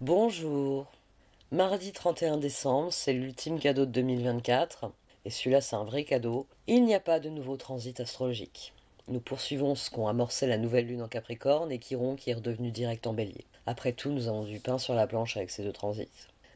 Bonjour. Mardi 31 décembre, c'est l'ultime cadeau de 2024. Et celui-là, c'est un vrai cadeau. Il n'y a pas de nouveau transit astrologique. Nous poursuivons ce qu'ont amorcé la nouvelle lune en Capricorne et Chiron qui est redevenu direct en Bélier. Après tout, nous avons du pain sur la planche avec ces deux transits.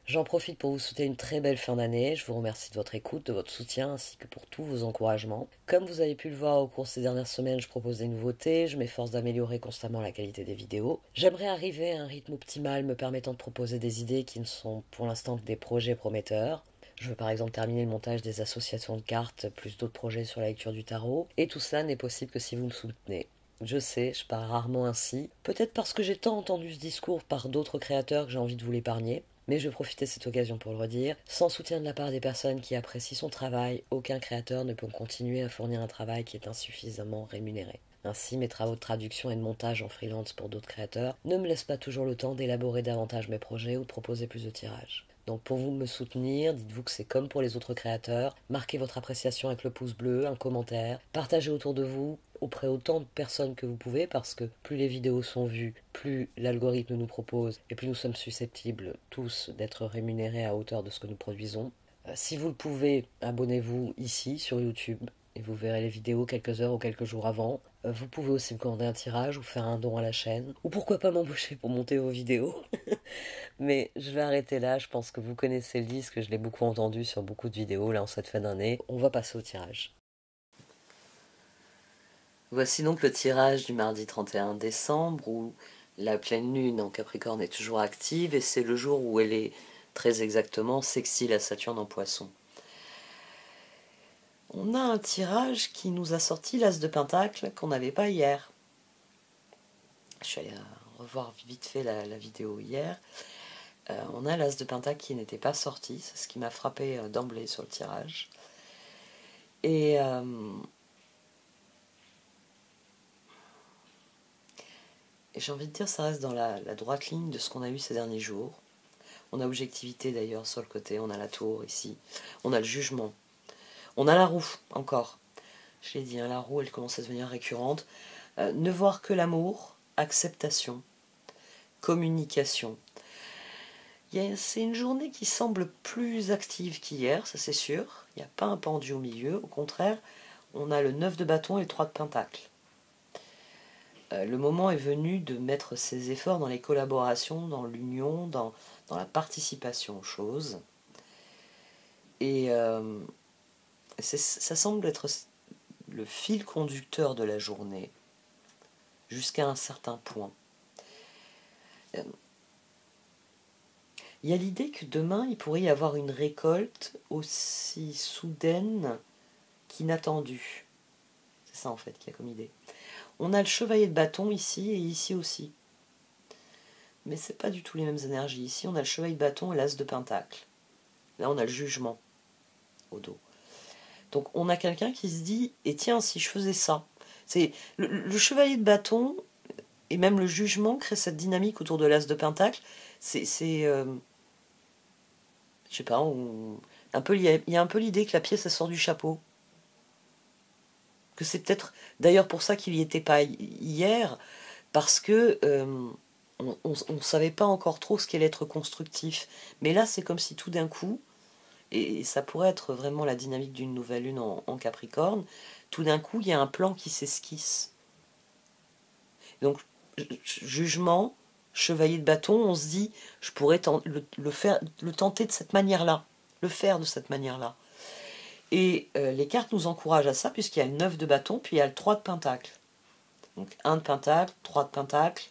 J'en profite pour vous souhaiter une très belle fin d'année. Je vous remercie de votre écoute, de votre soutien ainsi que pour tous vos encouragements. Comme vous avez pu le voir au cours de ces dernières semaines, je propose des nouveautés, je m'efforce d'améliorer constamment la qualité des vidéos. J'aimerais arriver à un rythme optimal me permettant de proposer des idées qui ne sont pour l'instant que des projets prometteurs. Je veux par exemple terminer le montage des associations de cartes, plus d'autres projets sur la lecture du tarot. Et tout cela n'est possible que si vous me soutenez. Je sais, je parle rarement ainsi, peut-être parce que j'ai tant entendu ce discours par d'autres créateurs que j'ai envie de vous l'épargner. Mais je vais profiter de cette occasion pour le redire. Sans soutien de la part des personnes qui apprécient son travail, aucun créateur ne peut continuer à fournir un travail qui est insuffisamment rémunéré. Ainsi, mes travaux de traduction et de montage en freelance pour d'autres créateurs ne me laissent pas toujours le temps d'élaborer davantage mes projets ou de proposer plus de tirages. Donc pour vous me soutenir, dites-vous que c'est comme pour les autres créateurs, marquez votre appréciation avec le pouce bleu, un commentaire, partagez autour de vous, auprès autant de personnes que vous pouvez, parce que plus les vidéos sont vues, plus l'algorithme nous propose, et plus nous sommes susceptibles tous d'être rémunérés à hauteur de ce que nous produisons. Si vous le pouvez, abonnez-vous ici sur YouTube et vous verrez les vidéos quelques heures ou quelques jours avant. Vous pouvez aussi me commander un tirage ou faire un don à la chaîne, ou pourquoi pas m'embaucher pour monter vos vidéos. Mais je vais arrêter là, je pense que vous connaissez le disque, je l'ai beaucoup entendu sur beaucoup de vidéos là en cette fin d'année. On va passer au tirage. Voici donc le tirage du mardi 31 décembre où la pleine lune en Capricorne est toujours active et c'est le jour où elle est très exactement sextile à Saturne en Poisson. On a un tirage qui nous a sorti l'As de Pentacle qu'on n'avait pas hier. Je suis allée revoir vite fait la vidéo hier. On a l'As de Pentacle qui n'était pas sorti, c'est ce qui m'a frappé d'emblée sur le tirage. Et j'ai envie de dire, ça reste dans la droite ligne de ce qu'on a eu ces derniers jours. On a objectivité d'ailleurs sur le côté, on a la tour ici, on a le jugement. On a la roue encore. Je l'ai dit, hein, la roue, elle commence à devenir récurrente. Ne voir que l'amour, acceptation, communication. C'est une journée qui semble plus active qu'hier, ça c'est sûr. Il n'y a pas un pendu au milieu. Au contraire, on a le 9 de bâton et le 3 de pentacle. Le moment est venu de mettre ses efforts dans les collaborations, dans l'union, dans la participation aux choses. Et ça semble être le fil conducteur de la journée, jusqu'à un certain point. Il y a l'idée que demain, il pourrait y avoir une récolte aussi soudaine qu'inattendue. C'est ça en fait qu'il y a comme idée. On a le chevalier de bâton ici et ici aussi. Mais c'est pas du tout les mêmes énergies. Ici, on a le chevalier de bâton et l'as de pentacle. Là, on a le jugement au dos. Donc on a quelqu'un qui se dit, et tiens, si je faisais ça. C'est le chevalier de bâton et même le jugement crée cette dynamique autour de l'as de pentacle. Je sais pas, il y a un peu l'idée que la pièce elle sort du chapeau. Que c'est peut-être d'ailleurs pour ça qu'il n'y était pas hier, parce que on ne savait pas encore trop ce qu'allait être constructif. Mais là, c'est comme si tout d'un coup, et ça pourrait être vraiment la dynamique d'une nouvelle lune en Capricorne, tout d'un coup, il y a un plan qui s'esquisse. Donc, jugement, chevalier de bâton, on se dit, je pourrais le tenter de cette manière-là, le faire de cette manière-là. Et les cartes nous encouragent à ça, puisqu'il y a le 9 de bâton, puis il y a le 3 de pentacle. Donc 1 de pentacle, 3 de pentacle,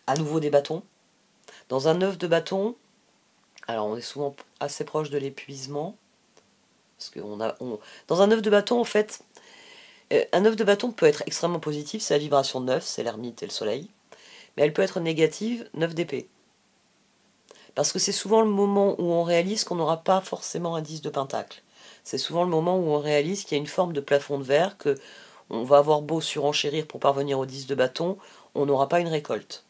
à nouveau des bâtons. Dans un 9 de bâton, alors on est souvent assez proche de l'épuisement, parce que dans un 9 de bâton, en fait, un 9 de bâton peut être extrêmement positif, c'est la vibration 9, c'est l'ermite et le soleil, mais elle peut être négative, 9 d'épée. Parce que c'est souvent le moment où on réalise qu'on n'aura pas forcément un 10 de pentacle. C'est souvent le moment où on réalise qu'il y a une forme de plafond de verre, que on va avoir beau surenchérir pour parvenir au 10 de bâton, on n'aura pas une récolte.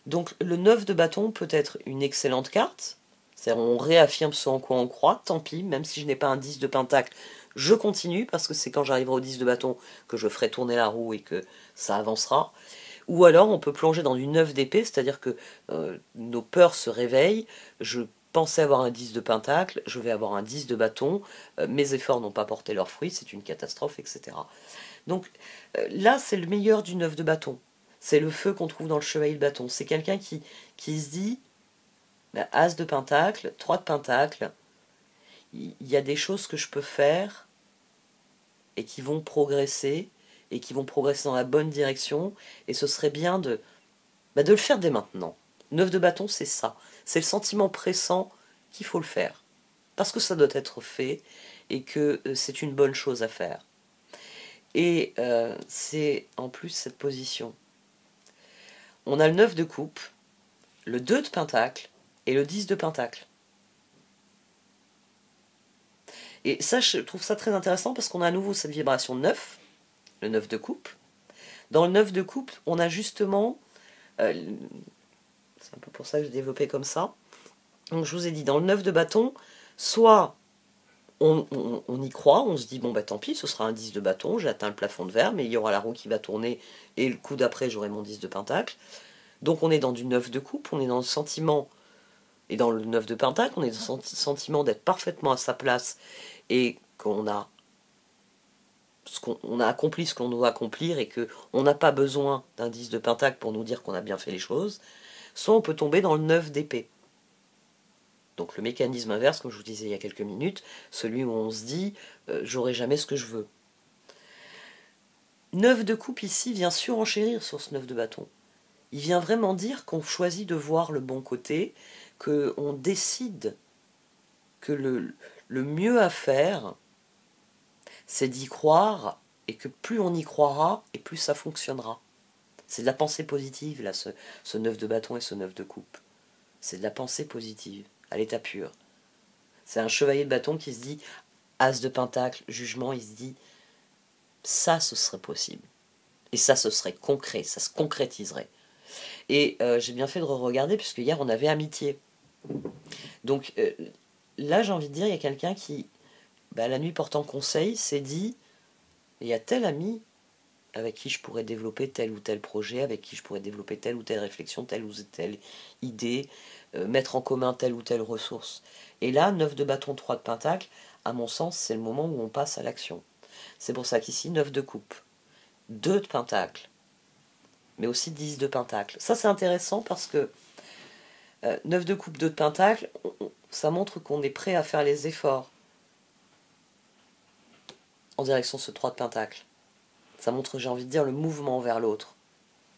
Donc le 9 de bâton peut être une excellente carte, c'est-à-dire on réaffirme ce en quoi on croit, tant pis, même si je n'ai pas un 10 de pentacle, je continue, parce que c'est quand j'arriverai au 10 de bâton que je ferai tourner la roue et que ça avancera. Ou alors on peut plonger dans du 9 d'épée, c'est-à-dire que nos peurs se réveillent, je pensais avoir un 10 de pentacle, je vais avoir un 10 de bâton, mes efforts n'ont pas porté leurs fruits, c'est une catastrophe, etc. Donc là, c'est le meilleur du 9 de bâton. C'est le feu qu'on trouve dans le chevalier de bâton. C'est quelqu'un qui se dit, bah, As de pentacle, 3 de pentacle, il y a des choses que je peux faire et qui vont progresser, et qui vont progresser dans la bonne direction, et ce serait bien de le faire dès maintenant. 9 de bâton, c'est ça. C'est le sentiment pressant qu'il faut le faire. Parce que ça doit être fait, et que c'est une bonne chose à faire. Et c'est en plus cette position. On a le 9 de coupe, le 2 de pentacle, et le 10 de pentacle. Et ça, je trouve ça très intéressant parce qu'on a à nouveau cette vibration 9, le 9 de coupe. Dans le 9 de coupe, on a justement... c'est un peu pour ça que j'ai développé comme ça. Donc je vous ai dit, dans le 9 de bâton, soit on y croit, on se dit, bon bah tant pis, ce sera un 10 de bâton, j'ai atteint le plafond de verre, mais il y aura la roue qui va tourner, et le coup d'après, j'aurai mon 10 de pentacle. Donc on est dans du 9 de coupe, on est dans le sentiment, et dans le 9 de pentacle, on est dans le sentiment d'être parfaitement à sa place, et qu'on a on a accompli ce qu'on doit accomplir et qu'on n'a pas besoin d'un 10 de pentacle pour nous dire qu'on a bien fait les choses, soit on peut tomber dans le 9 d'épée. Donc le mécanisme inverse, comme je vous disais il y a quelques minutes, celui où on se dit j'aurai jamais ce que je veux. 9 de coupe ici vient surenchérir sur ce 9 de bâton. Il vient vraiment dire qu'on choisit de voir le bon côté, qu'on décide que le mieux à faire, c'est d'y croire, et que plus on y croira, et plus ça fonctionnera. C'est de la pensée positive, là, ce 9 de bâton et ce 9 de coupe. C'est de la pensée positive, à l'état pur. C'est un chevalier de bâton qui se dit, as de pentacle, jugement, il se dit, ça, ce serait possible. Et ça, ce serait concret, ça se concrétiserait. Et j'ai bien fait de regarder, puisque hier, on avait amitié. Donc là, j'ai envie de dire, il y a quelqu'un qui, la nuit portant conseil, s'est dit, il y a tel ami avec qui je pourrais développer tel ou tel projet, avec qui je pourrais développer telle ou telle réflexion, telle ou telle idée, mettre en commun telle ou telle ressource. Et là, 9 de bâton, 3 de pentacle, à mon sens, c'est le moment où on passe à l'action. C'est pour ça qu'ici, 9 de coupe, 2 de pentacle, mais aussi 10 de pentacle. Ça, c'est intéressant parce que 9 de coupe, 2 de pentacle, ça montre qu'on est prêt à faire les efforts en direction de ce 3 de pentacle. Ça montre, j'ai envie de dire, le mouvement vers l'autre.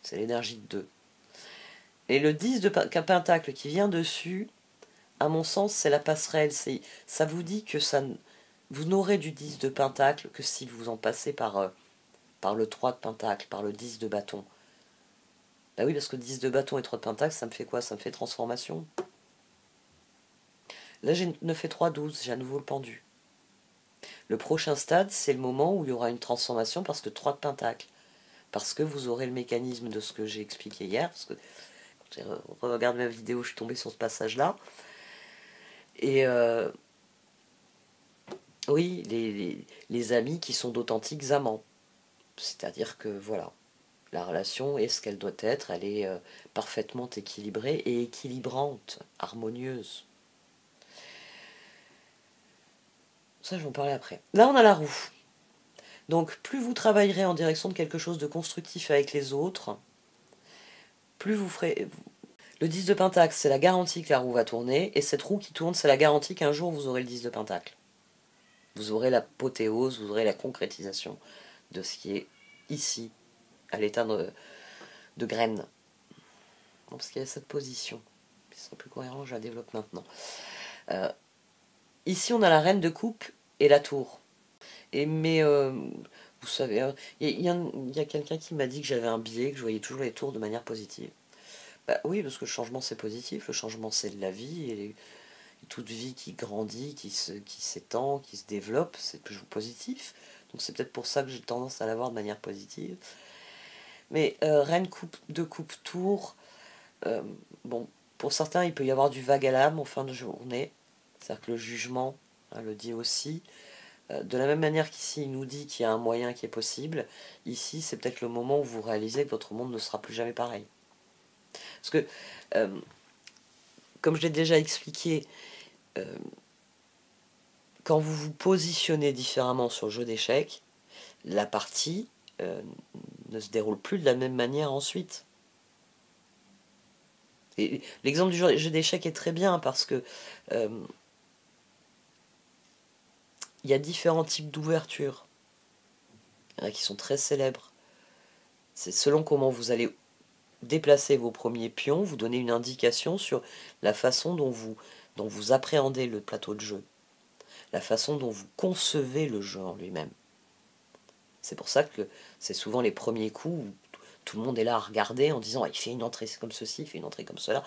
C'est l'énergie de 2. Et le 10 de pentacle qui vient dessus, à mon sens, c'est la passerelle. Ça vous dit que vous n'aurez du 10 de pentacle que si vous en passez par le 3 de pentacle, par le 10 de bâton. Bah oui, parce que 10 de bâton et 3 de pentacle, ça me fait quoi? Ça me fait transformation. Là, j'ai 9 et 3, 12, j'ai à nouveau le pendu. Le prochain stade, c'est le moment où il y aura une transformation parce que 3 de pentacle. Parce que vous aurez le mécanisme de ce que j'ai expliqué hier, parce que quand j'ai regardé ma vidéo, je suis tombée sur ce passage-là. Et oui, les amis qui sont d'authentiques amants. C'est-à-dire que, voilà, la relation est ce qu'elle doit être, elle est parfaitement équilibrée et équilibrante, harmonieuse. Ça, je vais en parler après. Là, on a la roue. Donc, plus vous travaillerez en direction de quelque chose de constructif avec les autres, plus vous ferez... Le 10 de pentacle, c'est la garantie que la roue va tourner, et cette roue qui tourne, c'est la garantie qu'un jour, vous aurez le 10 de pentacle. Vous aurez l'apothéose, vous aurez la concrétisation de ce qui est ici, à l'état de graine. Non, parce qu'il y a cette position. Ce serait plus cohérent, je la développe maintenant. Ici, on a la reine de coupe et la tour. Mais vous savez, il y a quelqu'un qui m'a dit que j'avais un biais, que je voyais toujours les tours de manière positive. Bah oui, parce que le changement c'est positif, le changement c'est de la vie, et toute vie qui grandit, qui s'étend, qui se développe, c'est toujours positif. Donc c'est peut-être pour ça que j'ai tendance à l'avoir de manière positive. Mais reine de coupe tour, bon, pour certains il peut y avoir du vague à l'âme en fin de journée, c'est-à-dire que le jugement le dit aussi. De la même manière qu'ici, il nous dit qu'il y a un moyen qui est possible, ici, c'est peut-être le moment où vous réalisez que votre monde ne sera plus jamais pareil. Parce que, comme je l'ai déjà expliqué, quand vous vous positionnez différemment sur le jeu d'échecs, la partie ne se déroule plus de la même manière ensuite. Et l'exemple du jeu d'échecs est très bien parce que il y a différents types d'ouvertures. Il y en a qui sont très célèbres. C'est selon comment vous allez déplacer vos premiers pions, vous donner une indication sur la façon dont vous appréhendez le plateau de jeu, la façon dont vous concevez le jeu en lui-même. C'est pour ça que c'est souvent les premiers coups où tout le monde est là à regarder en disant il fait une entrée comme ceci, il fait une entrée comme cela.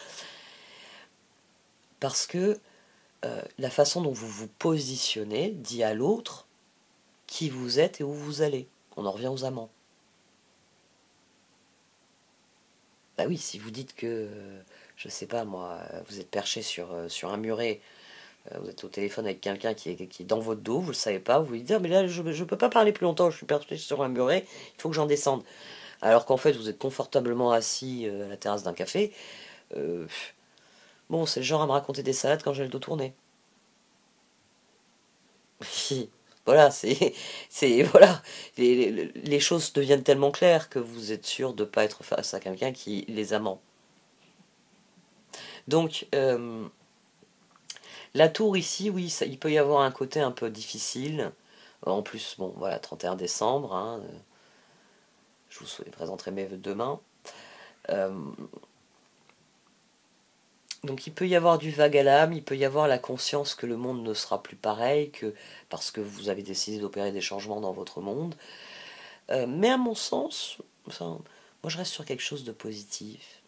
Parce que la façon dont vous vous positionnez dit à l'autre qui vous êtes et où vous allez. On en revient aux amants. Bah oui, si vous dites que, je sais pas moi, vous êtes perché sur un muret, vous êtes au téléphone avec quelqu'un qui est dans votre dos, vous le savez pas, vous lui dites ah, mais là je peux pas parler plus longtemps, je suis perché sur un muret, il faut que j'en descende. Alors qu'en fait vous êtes confortablement assis à la terrasse d'un café, euh, bon c'est le genre à me raconter des salades quand j'ai le dos tourné. Voilà, voilà, les choses deviennent tellement claires que vous êtes sûr de ne pas être face à quelqu'un qui les amant. Donc, la tour ici, oui, ça, il peut y avoir un côté un peu difficile. En plus, bon, voilà, 31 décembre, hein, je vous présenterai mes vœux demain. Euh, donc il peut y avoir du vague à l'âme, il peut y avoir la conscience que le monde ne sera plus pareil, parce que vous avez décidé d'opérer des changements dans votre monde. Mais à mon sens, enfin, moi je reste sur quelque chose de positif.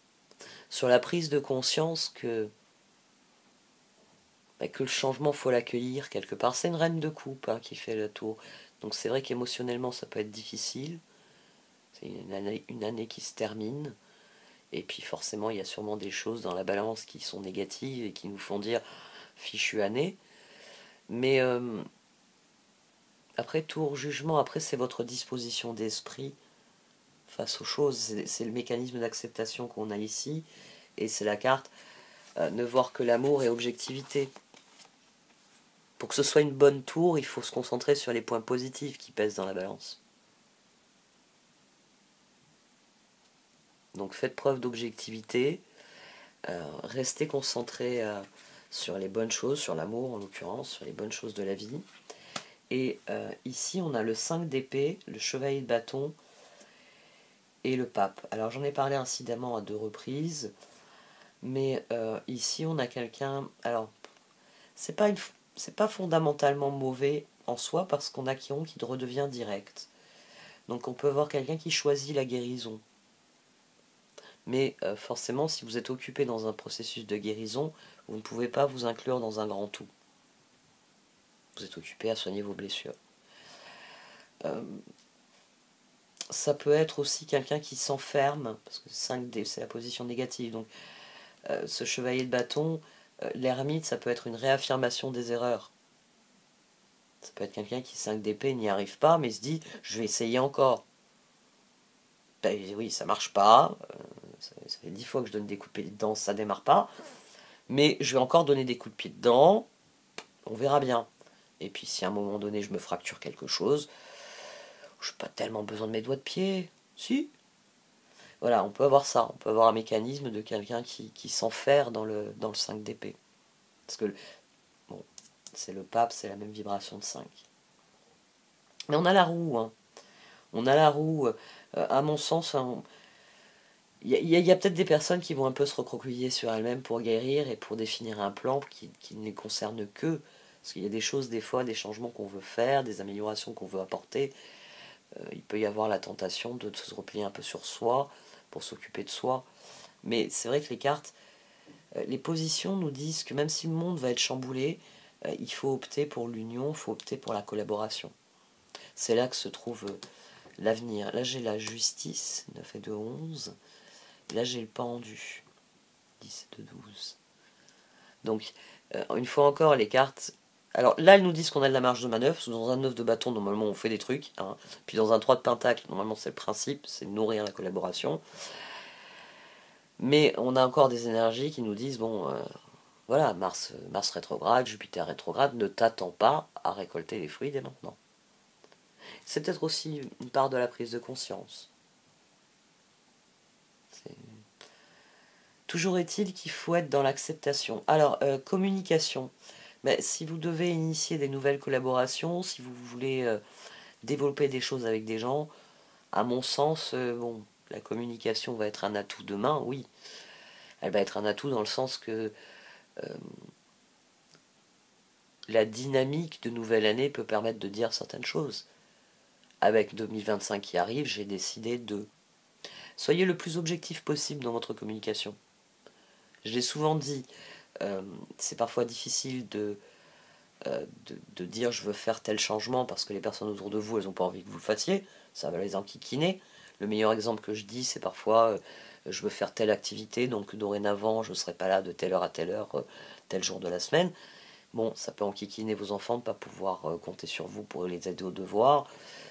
Sur la prise de conscience que le changement, faut l'accueillir quelque part. C'est une reine de coupe hein, qui fait le tour. Donc c'est vrai qu'émotionnellement, ça peut être difficile. C'est une année qui se termine. Et puis forcément, il y a sûrement des choses dans la balance qui sont négatives et qui nous font dire fichue année. Mais après tour, jugement, après c'est votre disposition d'esprit face aux choses. C'est le mécanisme d'acceptation qu'on a ici. Et c'est la carte ne voir que l'amour et objectivité. Pour que ce soit une bonne tour, il faut se concentrer sur les points positifs qui pèsent dans la balance. Donc faites preuve d'objectivité, restez concentré sur les bonnes choses, sur l'amour en l'occurrence, sur les bonnes choses de la vie. Et ici on a le 5 d'épée, le chevalier de bâton et le pape. Alors j'en ai parlé incidemment à 2 reprises, mais ici on a quelqu'un... Alors c'est pas fondamentalement mauvais en soi parce qu'on a qui redevient direct. Donc on peut avoir quelqu'un qui choisit la guérison. Mais forcément, si vous êtes occupé dans un processus de guérison, vous ne pouvez pas vous inclure dans un grand tout. Vous êtes occupé à soigner vos blessures. Ça peut être aussi quelqu'un qui s'enferme, parce que 5D, c'est la position négative. Donc ce chevalier de bâton, l'ermite, ça peut être une réaffirmation des erreurs. Ça peut être quelqu'un qui 5 d'épée n'y arrive pas, mais se dit je vais essayer encore. Ben, oui, ça marche pas. Ça fait 10 fois que je donne des coups de pied dedans, ça démarre pas. Mais je vais encore donner des coups de pied dedans. On verra bien. Et puis si à un moment donné je me fracture quelque chose, je n'ai pas tellement besoin de mes doigts de pied. Si. Voilà, on peut avoir ça. On peut avoir un mécanisme de quelqu'un qui s'enferre dans le 5 d'épée. Parce que, bon, c'est le pape, c'est la même vibration de 5. Mais on a la roue. Hein. On a la roue. À mon sens, il y a peut-être des personnes qui vont un peu se recroqueviller sur elles-mêmes pour guérir et pour définir un plan qui ne les concerne qu'eux. Parce qu'il y a des choses, des fois, des changements qu'on veut faire, des améliorations qu'on veut apporter. Il peut y avoir la tentation de se replier un peu sur soi pour s'occuper de soi. Mais c'est vrai que les cartes, les positions nous disent que même si le monde va être chamboulé, il faut opter pour l'union, il faut opter pour la collaboration. C'est là que se trouve l'avenir. Là j'ai la justice, 9 et 2, 11. Et là j'ai le pendu, 10 et 2, 12. Donc, une fois encore, les cartes Alors là, elles nous disent qu'on a de la marge de manœuvre, parce que dans un 9 de bâton, normalement, on fait des trucs. Hein. Puis dans un 3 de pentacle, normalement, c'est le principe, c'est nourrir la collaboration. Mais on a encore des énergies qui nous disent, bon, voilà, Mars rétrograde, Jupiter rétrograde, ne t'attends pas à récolter les fruits dès maintenant. C'est peut-être aussi une part de la prise de conscience. Toujours est-il qu'il faut être dans l'acceptation. Alors, communication. Ben, si vous devez initier des nouvelles collaborations, si vous voulez développer des choses avec des gens, à mon sens, bon, la communication va être un atout demain, oui. Elle va être un atout dans le sens que la dynamique de nouvelle année peut permettre de dire certaines choses. Avec 2025 qui arrive, j'ai décidé de... Soyez le plus objectif possible dans votre communication. Je l'ai souvent dit, c'est parfois difficile de dire je veux faire tel changement parce que les personnes autour de vous, elles n'ont pas envie que vous le fassiez, ça va les enquiquiner. Le meilleur exemple que je dis, c'est parfois je veux faire telle activité, donc dorénavant je ne serai pas là de telle heure à telle heure, tel jour de la semaine. Bon, ça peut enquiquiner vos enfants de ne pas pouvoir compter sur vous pour les aider aux devoirs.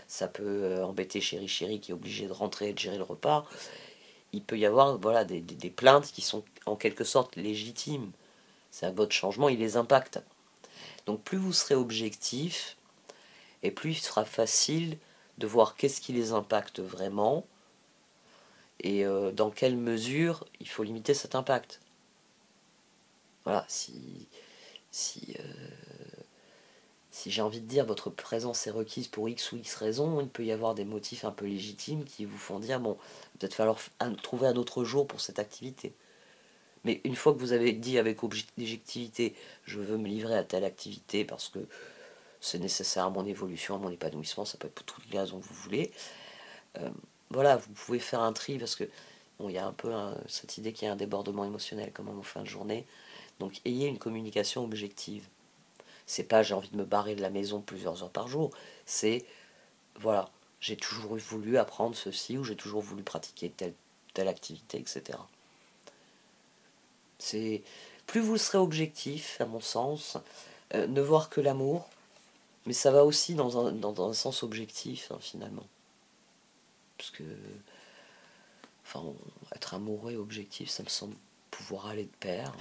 Ça peut embêter Chéri Chéri qui est obligé de rentrer et de gérer le repas. Il peut y avoir voilà, des plaintes qui sont en quelque sorte légitimes. C'est votre changement, il les impacte. Donc plus vous serez objectif, et plus il sera facile de voir qu'est-ce qui les impacte vraiment, et dans quelle mesure il faut limiter cet impact. Voilà, si j'ai envie de dire votre présence est requise pour X ou X raison, il peut y avoir des motifs un peu légitimes qui vous font dire, bon, peut-être falloir trouver un autre jour pour cette activité. Mais une fois que vous avez dit avec objectivité, je veux me livrer à telle activité parce que c'est nécessaire à mon évolution, à mon épanouissement, ça peut être pour toutes les raisons que vous voulez. Voilà, vous pouvez faire un tri parce que bon, il y a un peu cette idée qu'il y a un débordement émotionnel comme en fin de journée. Donc ayez une communication objective. C'est pas j'ai envie de me barrer de la maison plusieurs heures par jour. C'est voilà, j'ai toujours voulu apprendre ceci ou j'ai toujours voulu pratiquer telle activité, etc. C'est plus vous serez objectif, à mon sens, ne voir que l'amour, mais ça va aussi dans un sens objectif, hein, finalement. Parce que, enfin, être amoureux et objectif, ça me semble pouvoir aller de pair.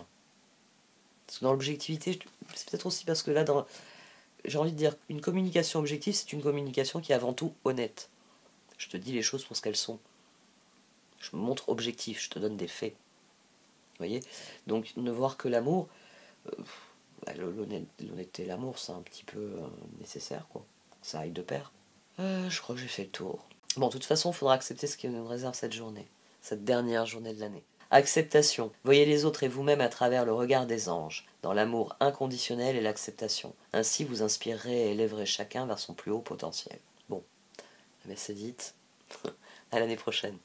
Parce que dans l'objectivité, c'est peut-être aussi parce que là, j'ai envie de dire, une communication objective, c'est une communication qui est avant tout honnête. Je te dis les choses pour ce qu'elles sont. Je me montre objectif, je te donne des faits. Vous voyez? Donc, ne voir que l'amour, l'honnêteté et l'amour, c'est un petit peu nécessaire, quoi. Ça aille de pair. Je crois que j'ai fait le tour. Bon, de toute façon, il faudra accepter ce qui nous réserve cette journée, cette dernière journée de l'année. Acceptation. Voyez les autres et vous-même à travers le regard des anges, dans l'amour inconditionnel et l'acceptation. Ainsi, vous inspirerez et élèverez chacun vers son plus haut potentiel. Bon, mais c'est dit. À l'année prochaine.